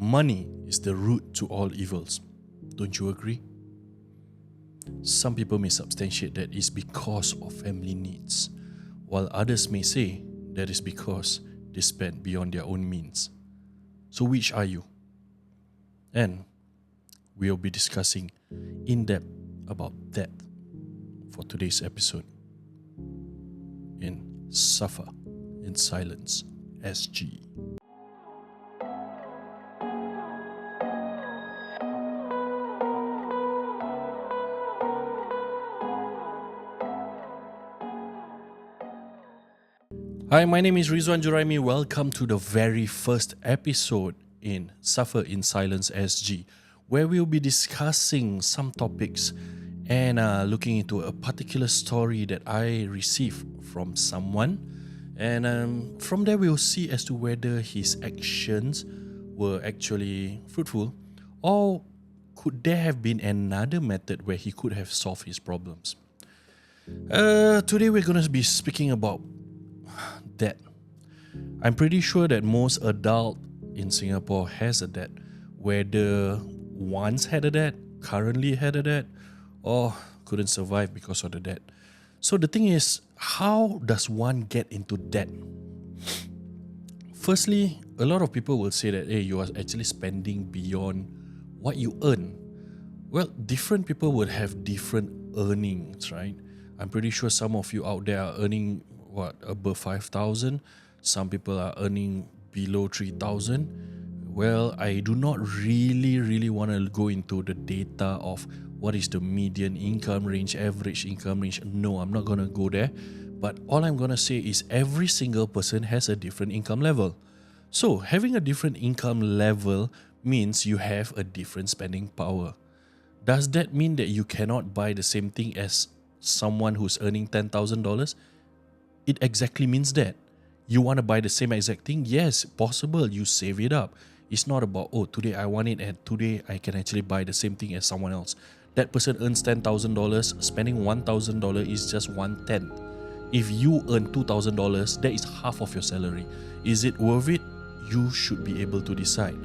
Money is the root to all evils. Don't you agree? Some people may substantiate that it's because of family needs, while others may say that is because they spend beyond their own means. So which are you? And we'll be discussing in depth about that for today's episode in Suffer in Silence SG. Hi, my name is Rizwan Juraimi. Welcome to the very first episode in Suffer in Silence SG, where we'll be discussing some topics and looking into a particular story that I received from someone. And from there, we'll see as to whether his actions were actually fruitful, or could there have been another method where he could have solved his problems. Today, we're going to be speaking about debt. I'm pretty sure that most adult in Singapore has a debt, whether once had a debt, currently had a debt, or couldn't survive because of the debt. So the thing is, how does one get into debt? Firstly, a lot of people will say that, hey, you are actually spending beyond what you earn. Well, different people would have different earnings, right? I'm pretty sure some of you out there are earning above 5,000. Some people are earning below 3,000. Well, I do not really want to go into the data of what is the median income range, average income range. No, I'm not going to go there. But all I'm going to say is every single person has a different income level. So having a different income level means you have a different spending power. Does that mean that you cannot buy the same thing as someone who's earning $10,000? It exactly means that. You want to buy the same exact thing? Yes, possible. You save it up. It's not about, oh, today I want it and today I can actually buy the same thing as someone else. That person earns $10,000, spending $1,000 is just 1/10. If you earn $2,000, that is half of your salary. Is it worth it? You should be able to decide.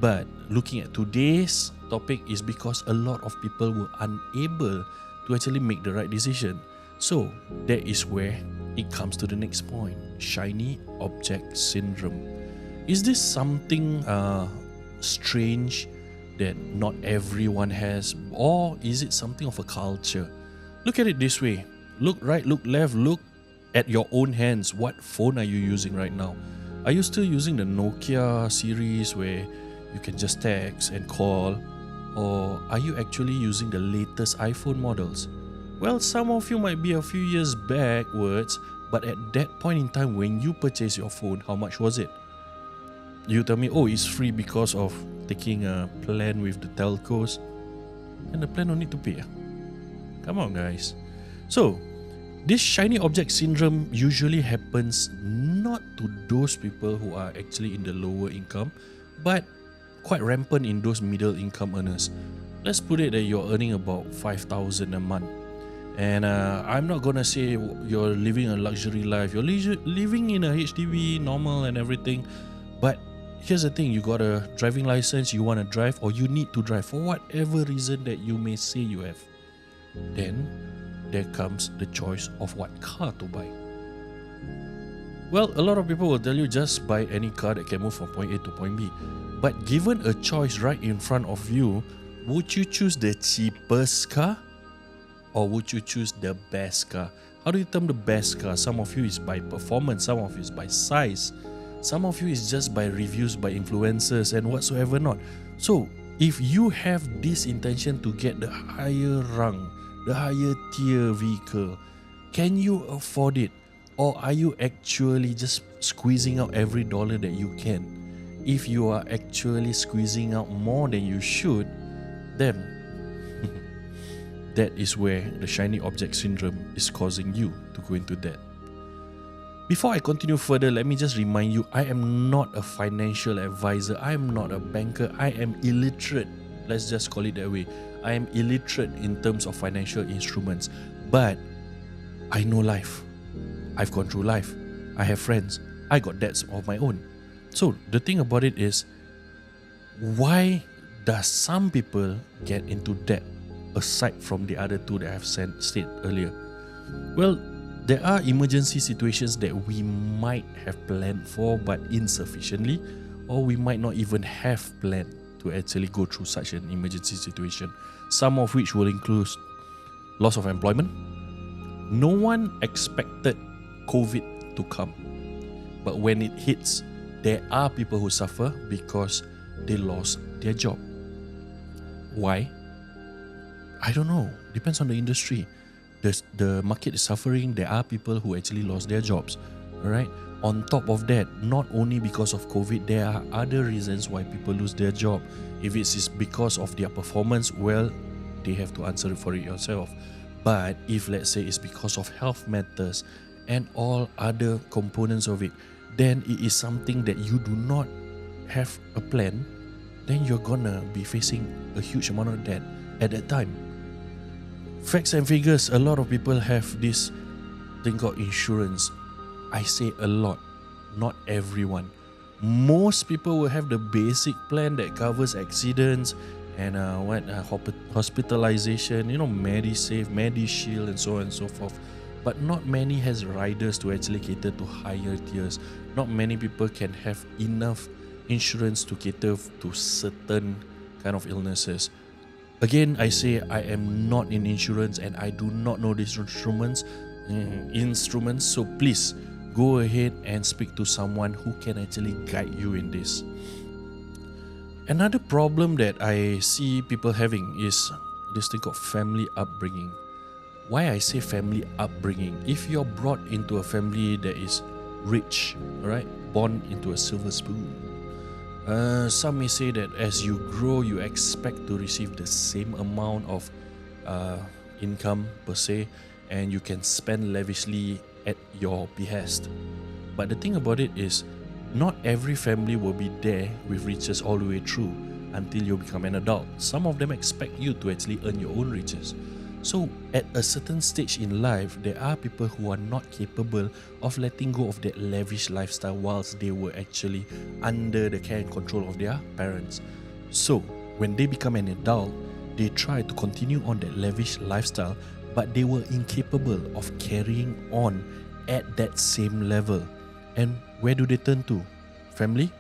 But looking at today's topic is because a lot of people were unable to actually make the right decision. So that is where it comes to the next point, shiny object syndrome. Is this something strange that not everyone has, or is it something of a culture? Look at it this way. Look right, look left, look at your own hands. What phone are you using right now? Are you still using the Nokia series where you can just text and call, or are you actually using the latest iPhone models? Well, some of you might be a few years backwards, but at that point in time when you purchased your phone, how much was it? You tell me, oh, it's free because of taking a plan with the telcos. And the plan don't need to pay. Come on, guys. So, this shiny object syndrome usually happens not to those people who are actually in the lower income, but quite rampant in those middle income earners. Let's put it that you're earning about 5,000 a month. And I'm not gonna say you're living a luxury life. You're living in a HDB, normal and everything. But here's the thing, you got a driving license, you want to drive, or you need to drive for whatever reason that you may say you have. Then there comes the choice of what car to buy. Well, a lot of people will tell you just buy any car that can move from point A to point B. But given a choice right in front of you, would you choose the cheapest car? Or would you choose the best car? How do you term the best car? Some of you is by performance, some of you is by size, some of you is just by reviews by influencers and whatsoever not. So, if you have this intention to get the higher rung, the higher tier vehicle, can you afford it? Or are you actually just squeezing out every dollar that you can? If you are actually squeezing out more than you should, then that is where the shiny object syndrome is causing you to go into debt. Before I continue further, let me just remind you, I am not a financial advisor. I am not a banker. I am illiterate. Let's just call it that way. I am illiterate in terms of financial instruments. But I know life. I've gone through life. I have friends. I got debts of my own. So the thing about it is, Why does some people get into debt aside from the other two that I've said earlier? Well, there are emergency situations that we might have planned for but insufficiently, or we might not even have planned to actually go through such an emergency situation, some of which will include loss of employment. No one expected COVID to come, but when it hits, there are people who suffer because they lost their job. Why? I don't know. Depends on the industry. The market is suffering. There are people who actually lost their jobs. Alright. On top of that, not only because of COVID, there are other reasons why people lose their job. If it is because of their performance, well, they have to answer for it yourself. But if let's say it's because of health matters and all other components of it, then it is something that you do not have a plan, then you're gonna be facing a huge amount of debt at that time. Facts and figures, a lot of people have this thing called insurance. I say a lot, not everyone. Most people will have the basic plan that covers accidents and hospitalization, MediSave, MediShield, and so on and so forth. But not many has riders to actually cater to higher tiers. Not many people can have enough insurance to cater to certain kind of illnesses. Again, I say I am not in insurance and I do not know these instruments, so please go ahead and speak to someone who can actually guide you in this. Another problem that I see people having is this thing called family upbringing. Why I say family upbringing? If you're brought into a family that is rich, alright, born into a silver spoon, some may say that as you grow, you expect to receive the same amount of income per se, and you can spend lavishly at your behest. But the thing about it is, not every family will be there with riches all the way through until you become an adult. Some of them expect you to actually earn your own riches. So at a certain stage in life, there are people who are not capable of letting go of that lavish lifestyle whilst they were actually under the care and control of their parents. So when they become an adult, they try to continue on that lavish lifestyle, but they were incapable of carrying on at that same level. And where do they turn to? Family?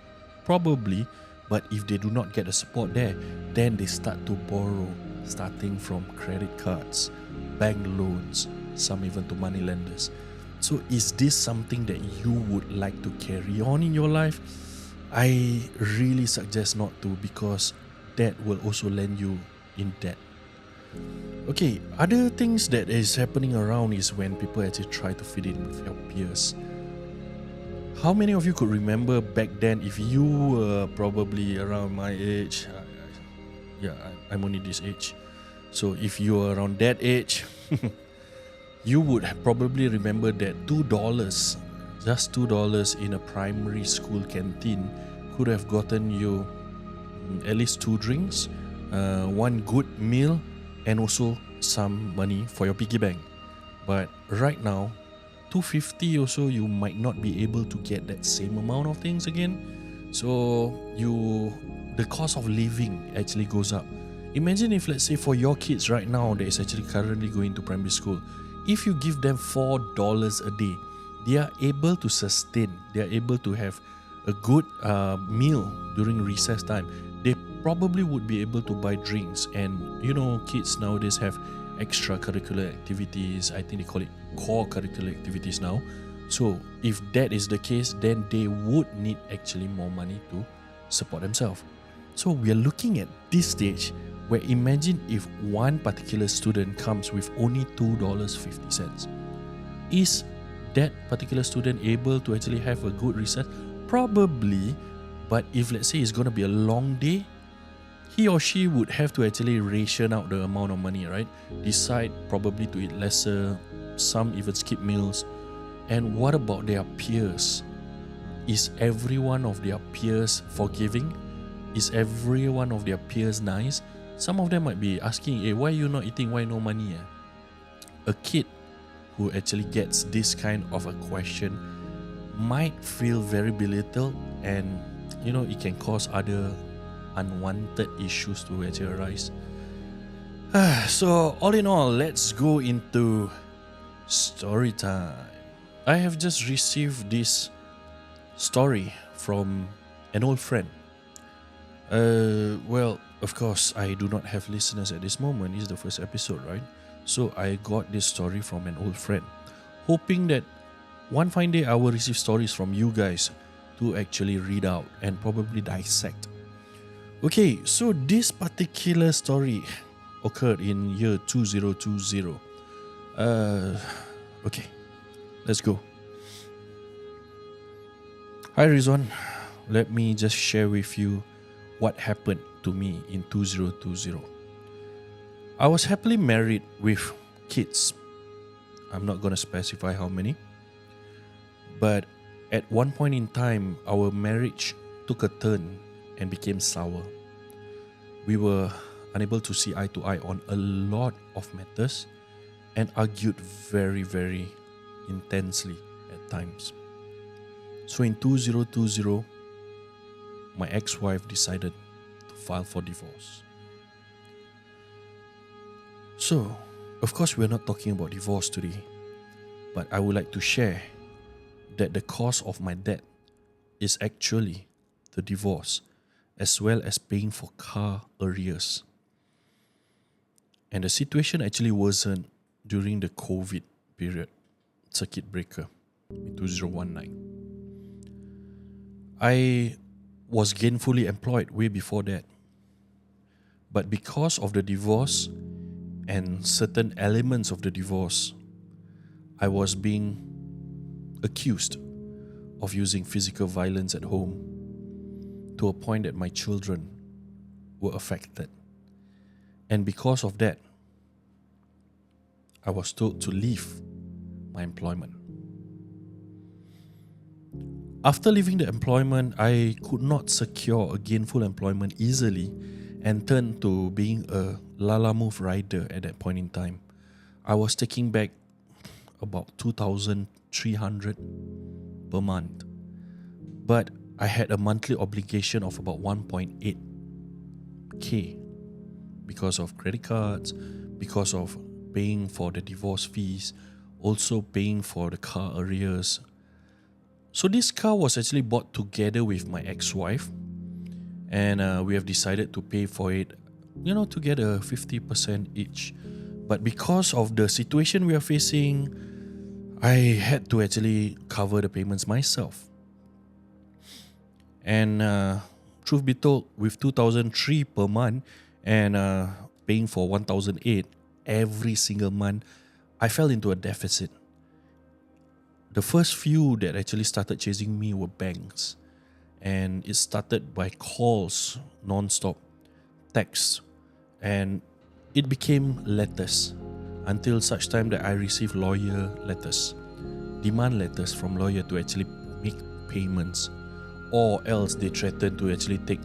Probably, but if they do not get the support there, then they start to borrow, starting from credit cards, bank loans, some even to money lenders. So is this something that you would like to carry on in your life? I really suggest not to, because that will also land you in debt. Okay, other things that is happening around is when people actually try to fit in with your peers. How many of you could remember back then, if you were probably around my age? I'm only this age. So if you are around that age, you would probably remember that $2, just $2 in a primary school canteen could have gotten you at least 2 drinks, one good meal, and also some money for your piggy bank. But right now, $2.50 or so, you might not be able to get that same amount of things again. So the cost of living actually goes up. Imagine if, let's say, for your kids right now that is actually currently going to primary school, if you give them $4 a day, they are able to sustain, they are able to have a good meal during recess time. They probably would be able to buy drinks, and kids nowadays have extracurricular activities. I think they call it core curricular activities now. So if that is the case, then they would need actually more money to support themselves. So we are looking at this stage where imagine if one particular student comes with only $2.50. Is that particular student able to actually have a good research? Probably, but if let's say it's going to be a long day, he or she would have to actually ration out the amount of money, right? Decide probably to eat lesser, some even skip meals. And what about their peers? Is every one of their peers forgiving? Is every one of their peers nice? Some of them might be asking, hey, why you not eating? Why no money? A kid who actually gets this kind of a question might feel very belittled, and it can cause other unwanted issues to actually arise. So all in all, let's go into story time. I have just received this story from an old friend. Well, of course, I do not have listeners at this moment. This is the first episode, right? So I got this story from an old friend, hoping that one fine day I will receive stories from you guys to actually read out and probably dissect. Okay, so this particular story occurred in year 2020. Okay, let's go. Hi Rizwan, let me just share with you what happened to me in 2020. I was happily married with kids. I'm not going to specify how many. But at one point in time, our marriage took a turn and became sour. We were unable to see eye to eye on a lot of matters and argued very, very intensely at times. So in 2020, my ex-wife decided to file for divorce. So, of course, we're not talking about divorce today, but I would like to share that the cause of my debt is actually the divorce, as well as paying for car arrears. And the situation actually worsened during the COVID period, circuit breaker in 2019. I was gainfully employed way before that. But because of the divorce and certain elements of the divorce, I was being accused of using physical violence at home to a point that my children were affected. And because of that, I was told to leave my employment. After leaving the employment, I could not secure a gainful employment easily and turned to being a Lalamove rider at that point in time. I was taking back about 2,300 per month. But I had a monthly obligation of about 1.8k because of credit cards, because of paying for the divorce fees, also paying for the car arrears. So this car was actually bought together with my ex-wife, and we have decided to pay for it, together 50% each. But because of the situation we are facing, I had to actually cover the payments myself. And truth be told, with 2,003 per month and paying for 1,008 every single month, I fell into a deficit. The first few that actually started chasing me were banks. And it started by calls non-stop, texts, and it became letters until such time that I received lawyer letters, demand letters from lawyer to actually make payments, or else they threatened to actually take,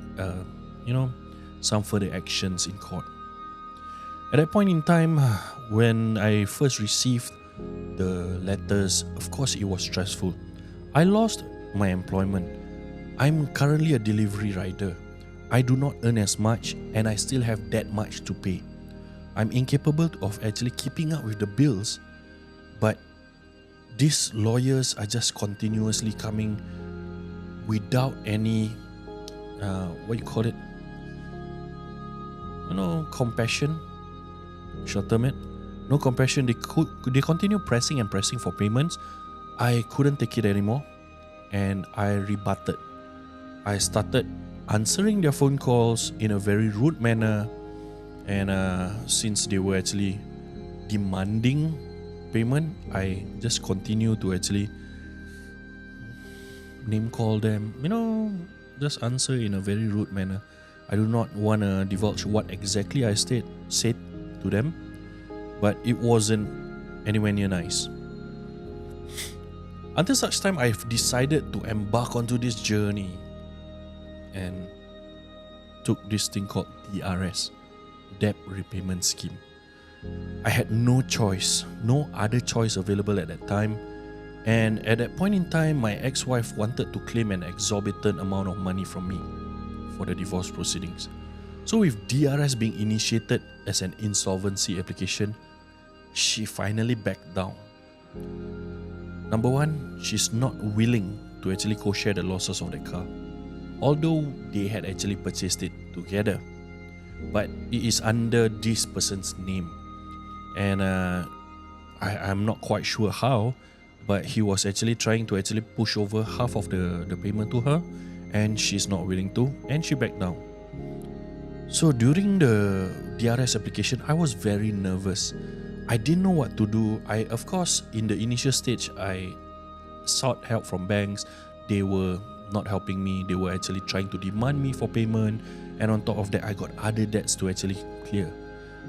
some further actions in court. At that point in time, when I first received the letters, of course it was stressful. I lost my employment. I'm currently a delivery rider. I do not earn as much and I still have that much to pay. I'm incapable of actually keeping up with the bills, but these lawyers are just continuously coming without any, compassion. Short term it. No compassion. They continue pressing and pressing for payments. I couldn't take it anymore, and I rebutted. I started answering their phone calls in a very rude manner, and since they were actually demanding payment, I just continue to actually name call them, just answer in a very rude manner. I do not want to divulge what exactly I said to them, but it wasn't anywhere near nice. Until such time, I've decided to embark onto this journey and took this thing called DRS, Debt Repayment Scheme. I had no choice, no other choice available at that time. And at that point in time, my ex-wife wanted to claim an exorbitant amount of money from me for the divorce proceedings. So with DRS being initiated as an insolvency application, she finally backed down. Number one, she's not willing to actually co-share the losses of the car, although they had actually purchased it together. But it is under this person's name, and I'm not quite sure how, but he was actually trying to actually push over half of the payment to her, and she's not willing to, and she backed down. So during the DRS application, I was very nervous. I didn't know what to do. Of course, in the initial stage, I sought help from banks. They were not helping me. They were actually trying to demand me for payment. And on top of that, I got other debts to actually clear.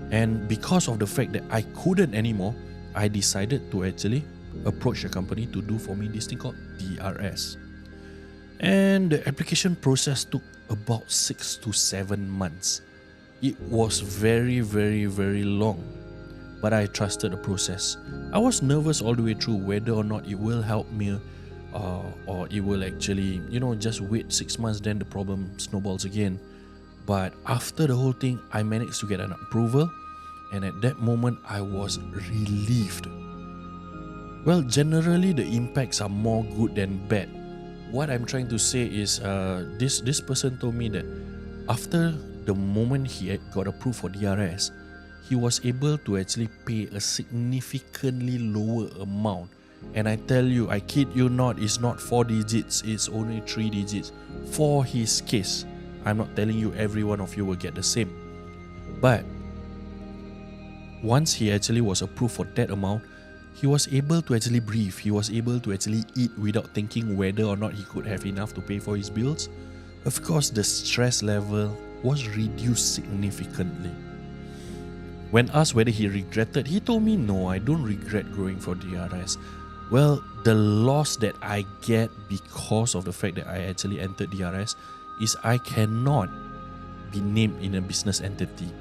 And because of the fact that I couldn't anymore, I decided to actually approach the company to do for me this thing called DRS. And the application process took about 6 to 7 months. It was very, very, very long. But I trusted the process. I was nervous all the way through whether or not it will help me or it will actually, just wait 6 months, then the problem snowballs again. But after the whole thing, I managed to get an approval, and at that moment, I was relieved. Well, generally, the impacts are more good than bad. What I'm trying to say is this person told me that after the moment he had got approved for DRS, he was able to actually pay a significantly lower amount. And I tell you, I kid you not, it's not 4 digits, it's only 3 digits for his case. I'm not telling you every one of you will get the same. But once he actually was approved for that amount, he was able to actually breathe. He was able to actually eat without thinking whether or not he could have enough to pay for his bills. Of course, the stress level was reduced significantly. When asked whether he regretted, he told me, no, I don't regret going for DRS. Well, the loss that I get because of the fact that I actually entered DRS is I cannot be named in a business entity.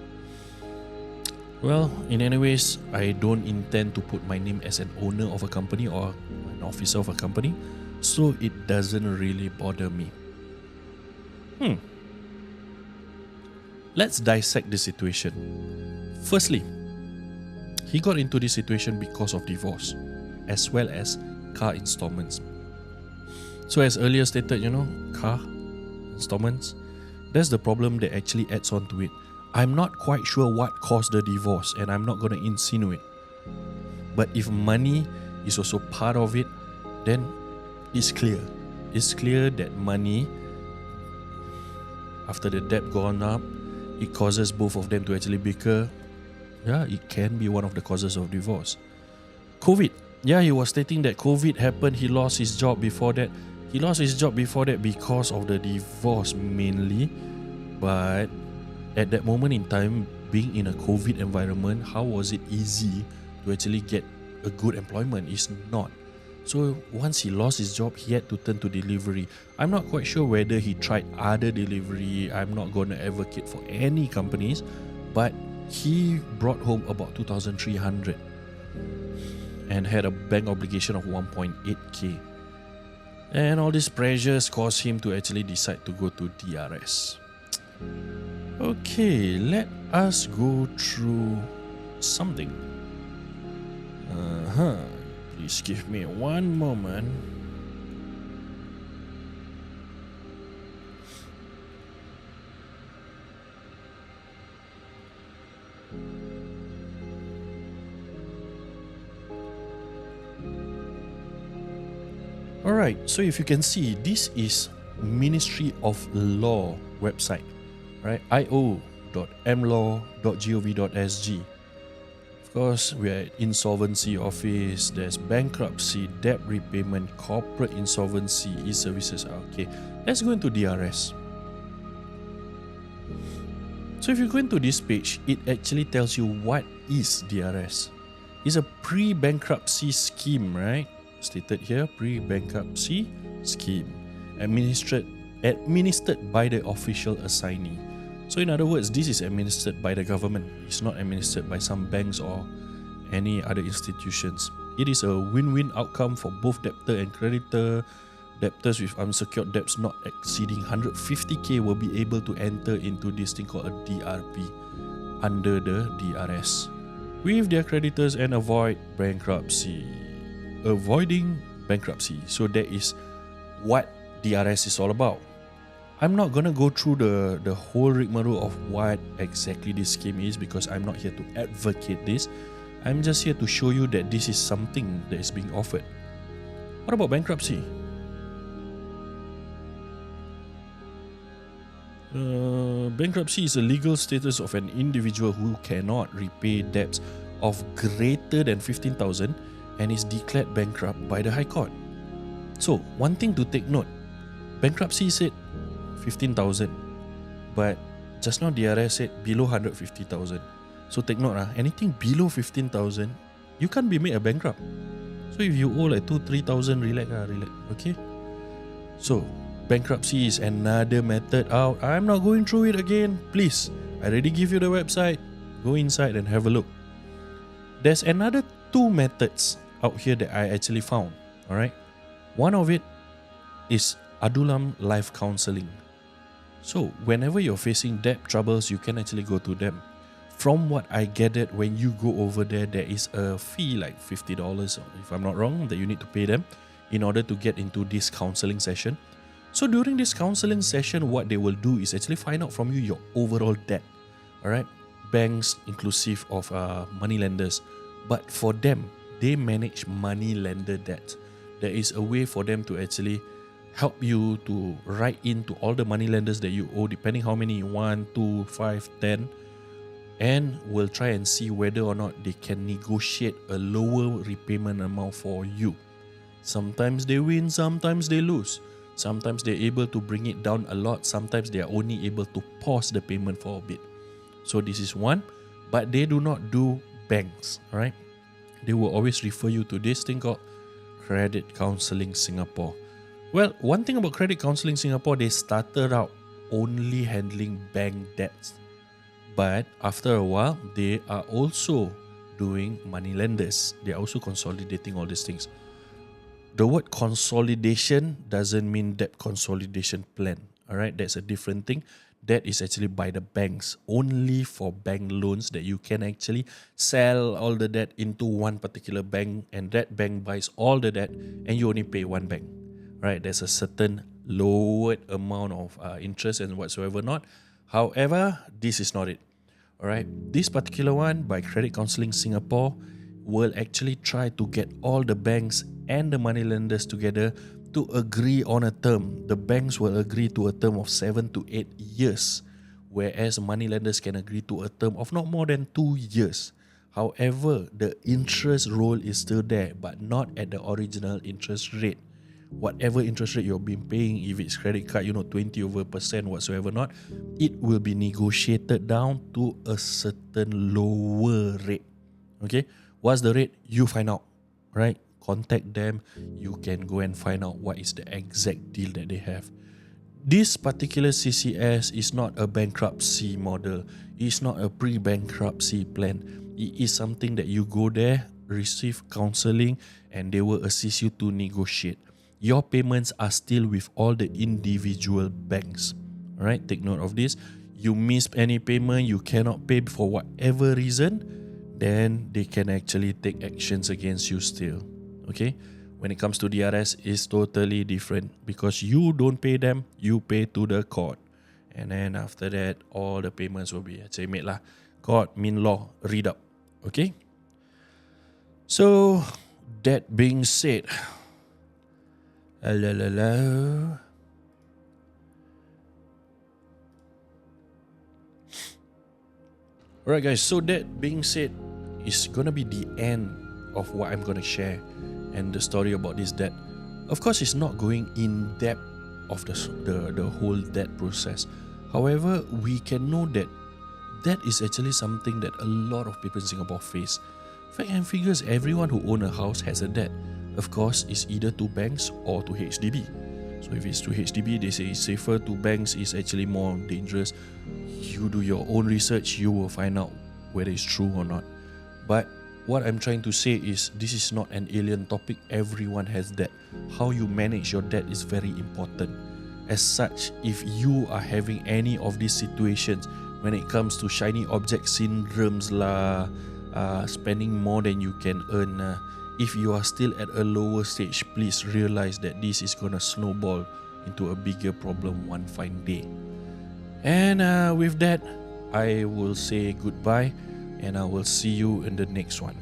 Well, in any ways, I don't intend to put my name as an owner of a company or an officer of a company, so it doesn't really bother me. Let's dissect the situation. Firstly, he got into this situation because of divorce, as well as car installments. So as earlier stated, car installments, that's the problem that actually adds on to it. I'm not quite sure what caused the divorce, and I'm not going to insinuate. But if money is also part of it, then it's clear. It's clear that money, after the debt gone up, it causes both of them to actually bicker. Yeah, it can be one of the causes of divorce. COVID. Yeah, he was stating that COVID happened. He lost his job before that. He lost his job before that because of the divorce mainly. But at that moment in time, being in a COVID environment, how was it easy to actually get a good employment? It's not. So once he lost his job, he had to turn to delivery. I'm not quite sure whether he tried other delivery. I'm not going to advocate for any companies, but he brought home about 2,300 and had a bank obligation of 1.8k. And all these pressures caused him to actually decide to go to DRS. Okay, let us go through something. Please give me one moment. Alright, so if you can see, this is Ministry of Law website, right? io.mlaw.gov.sg. Of course, we are at Insolvency Office, there's bankruptcy, debt repayment, corporate insolvency, e-services. Okay, let's go into DRS. So if you go into this page, it actually tells you what is DRS. It's a pre-bankruptcy scheme, right? Stated here, pre-bankruptcy scheme, administered by the official assignee. So in other words, this is administered by the government. It's not administered by some banks or any other institutions. It is a win-win outcome for both debtor and creditor. Debtors with unsecured debts not exceeding 150k will be able to enter into this thing called a DRP under the DRS with their creditors and avoid bankruptcy. Avoiding bankruptcy. So that is what DRS is all about. I'm not going to go through the whole rigmarole of what exactly this scheme is because I'm not here to advocate this. I'm just here to show you that this is something that is being offered. What about bankruptcy? Bankruptcy is a legal status of an individual who cannot repay debts of greater than 15,000 and is declared bankrupt by the High Court. So, one thing to take note, bankruptcy said 15,000, but just now DRS said below 150,000. So take note, anything below 15,000, you can't be made a bankrupt. So if you owe like 2-3,000, relax, okay? So, bankruptcy is another method out. I'm not going through it again. Please, I already give you the website. Go inside and have a look. There's another 2 methods out here that I actually found. Alright, one of it is Adulam Life Counseling. So whenever you're facing debt troubles, you can actually go to them. From what I gathered, when you go over there, there is a fee like $50, if I'm not wrong, that you need to pay them in order to get into this counseling session. So during this counseling session, what they will do is actually find out from you your overall debt. Alright, banks inclusive of money lenders, but for them, they manage money lender debt. There is a way for them to actually help you to write into all the money lenders that you owe, depending how many you want, 2, 5, 10, and we'll try and see whether or not they can negotiate a lower repayment amount for you. Sometimes they win, sometimes they lose. Sometimes they're able to bring it down a lot, sometimes they are only able to pause the payment for a bit. So this is one, but they do not do banks, right? They will always refer you to this thing called Credit Counseling Singapore. Well, one thing about Credit Counseling Singapore, they started out only handling bank debts. But after a while, they are also doing money lenders. They are also consolidating all these things. The word consolidation doesn't mean debt consolidation plan. Alright, that's a different thing. That is actually by the banks, only for bank loans that you can actually sell all the debt into one particular bank, and that bank buys all the debt and you only pay one bank. Right, there's a certain lowered amount of interest and whatsoever not. However, this is not it. Alright, this particular one by Credit Counseling Singapore will actually try to get all the banks and the money lenders together to agree on a term. The banks will agree to a term of 7 to 8 years, whereas money lenders can agree to a term of not more than 2 years. However, the interest roll is still there, but not at the original interest rate. Whatever interest rate you've been paying, if it's credit card, 20% whatsoever not, it will be negotiated down to a certain lower rate. Okay, what's the rate? You find out, right? Contact them. You can go and find out what is the exact deal that they have. This particular CCS is not a bankruptcy model. It's not a pre-bankruptcy plan. It is something that you go there, receive counseling, and they will assist you to negotiate. Your payments are still with all the individual banks. Alright, take note of this. You miss any payment, you cannot pay for whatever reason, then they can actually take actions against you still. Okay? When it comes to DRS, it's totally different because you don't pay them, you pay to the court. And then after that, all the payments will be made lah. Court mean law, read up. Okay? So, that being said, hello. Alright guys, so that being said, it's gonna be the end of what I'm gonna share and the story about this debt. Of course, it's not going in depth of the whole debt process. However, we can know that that is actually something that a lot of people in Singapore face. Fact and figures, everyone who owns a house has a debt. Of course, it's either to banks or to HDB. So if it's to HDB, they say it's safer. To banks, it's actually more dangerous. You do your own research, you will find out whether it's true or not. But what I'm trying to say is this is not an alien topic. Everyone has debt. How you manage your debt is very important. As such, if you are having any of these situations when it comes to shiny object syndromes lah, spending more than you can earn, if you are still at a lower stage, please realize that this is gonna snowball into a bigger problem one fine day. And with that, I will say goodbye, and I will see you in the next one.